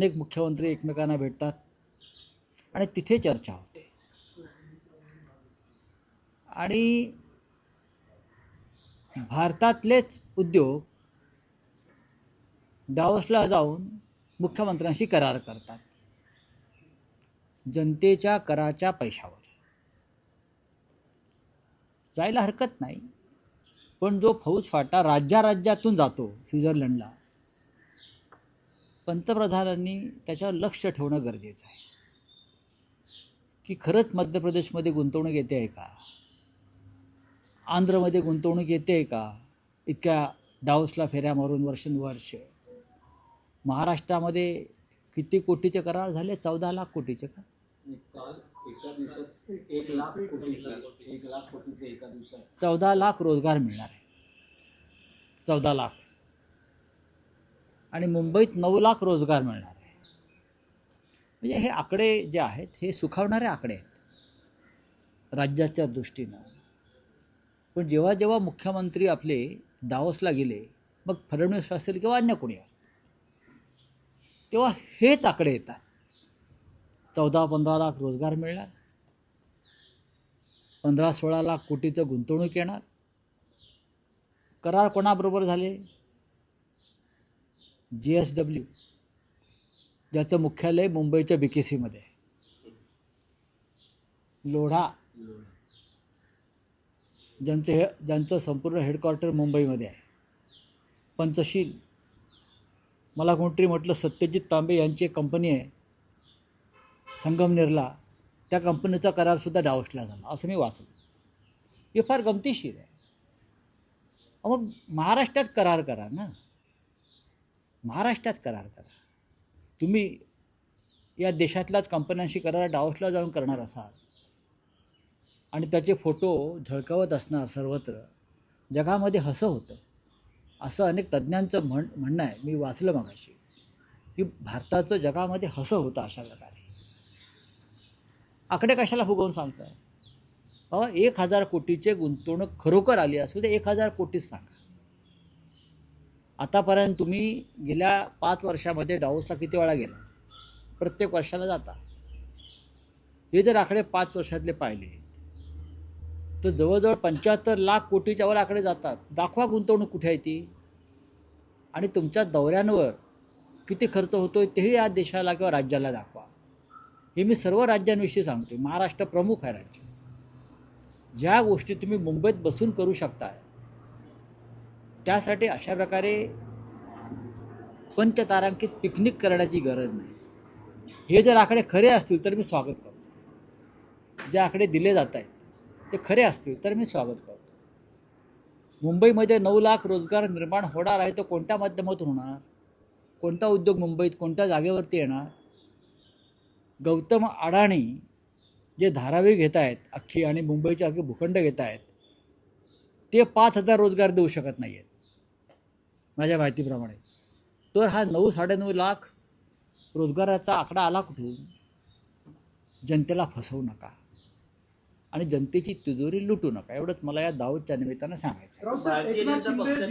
अनेक मुख्यमंत्री एकमेकांना भेटतात आणि तिथे चर्चा होते आणि भारतातलेच उद्योग डावोसला जाऊन मुख्यमंत्र्यांशी करार करतात जनतेच्या कराच्या पैशावर. जायला हरकत नाही, पण जो फौजफाटा राज्यातून जातो स्वित्झर्लंडला, पंतप्रधानांनी त्याच्यावर लक्ष ठेवणं गरजेचं आहे की खरंच मध्य प्रदेशमध्ये गुंतवणूक येते आहे का, आंध्रमध्ये गुंतवणूक येते आहे का, इतक्या डावोसला फेऱ्या मारून वर्षानुवर्ष. महाराष्ट्रामध्ये किती कोटीचे करार झाले? 14 लाख कोटीचे का? काल एका दिवसात 1 लाख कोटीचे एका दिवसात 14 लाख रोजगार मिळणार आहे. 14 लाख. आणि मुंबईत 9 लाख रोजगार मिळणार आहे. म्हणजे हे आकडे जे आहेत हे सुखावणारे आकडे आहेत राज्याच्या दृष्टीनं. पण जेव्हा जेव्हा मुख्यमंत्री आपले दावोसला गेले, मग फडणवीस असेल किंवा अन्य कोणी असतील, तेव्हा हेच आकडे येतात. 14-15 लाख रोजगार मिळणार, 15-16 लाख कोटीचं गुंतवणूक येणार. करार कोणाबरोबर झाले? JSW, ज्याचं मुख्यालय मुंबईच्या BKCमध्ये आहे. लोढा, ज्यांचं संपूर्ण हेडक्वार्टर मुंबईमध्ये आहे. पंचशील, मला कोणतरी म्हटलं सत्यजित तांबे यांची एक कंपनी आहे संगमनेरला, त्या कंपनीचा करारसुद्धा डावोसला झाला असं मी वाचलं. हे फार गमतीशीर आहे. मग महाराष्ट्रात करार करा ना, महाराष्ट्रात करार करा. तुम्ही या देशातल्याच कंपन्यांशी करार डावोसला जाऊन करणार असाल आणि त्याचे फोटो झळकावत असणार सर्वत्र, जगामध्ये हसं होतं. असं अनेक तज्ज्ञांचं म्हणणं आहे, मी वाचलं मगाशी, की भारताचं जगामध्ये हसं होतं अशा प्रकारे. आकडे कशाला फुगवून सांगताय? 1000 कोटीचे गुंतवणूक खरोखर आली असू दे, 1000 कोटीच सांगा. आतापर्यंत तुम्ही गेल्या 5 वर्षामध्ये डावोसला किती वेळा गेला? प्रत्येक वर्षाला जाता. हे जर आकडे 5 वर्षातले पाहिले तर जवळजवळ 75 लाख कोटीच्या वर आकडे जातात. दाखवा गुंतवणूक कुठे आहे ती, आणि तुमच्या दौऱ्यांवर किती खर्च होतोय तेही या देशाला किंवा राज्याला दाखवा. हे मी सर्व राज्यांविषयी सांगतो. महाराष्ट्र प्रमुख आहे राज्य. ज्या गोष्टी तुम्ही मुंबईत बसून करू शकताय त्यासाठी अशा प्रकारे पंचतारांकित पिकनिक करण्याची गरज नाही. हे जर आकडे खरे असतील तर मी स्वागत करतो. जे आकडे दिले जात आहेत ते खरे असतील तर मी स्वागत करतो. मुंबईमध्ये 9 लाख रोजगार निर्माण होणार आहे, तर कोणत्या माध्यमातून होणार? कोणता उद्योग मुंबईत कोणत्या जागेवरती येणार? गौतम अडाणी जे धारावी घेत आहेत अख्खी आणि मुंबईचे अख्खे भूखंड घेत आहेत, ते 5000 रोजगार देऊ शकत नाही आहेत माझ्या माहितीप्रमाणे. तर हा 9-9.5 लाख रोजगाराचा आकडा आला कुठून? जनतेला फसवू नका आणि जनतेची तिजोरी लुटू नका, एवढंच मला या दावोसच्या निमित्तानं सांगायचं आहे.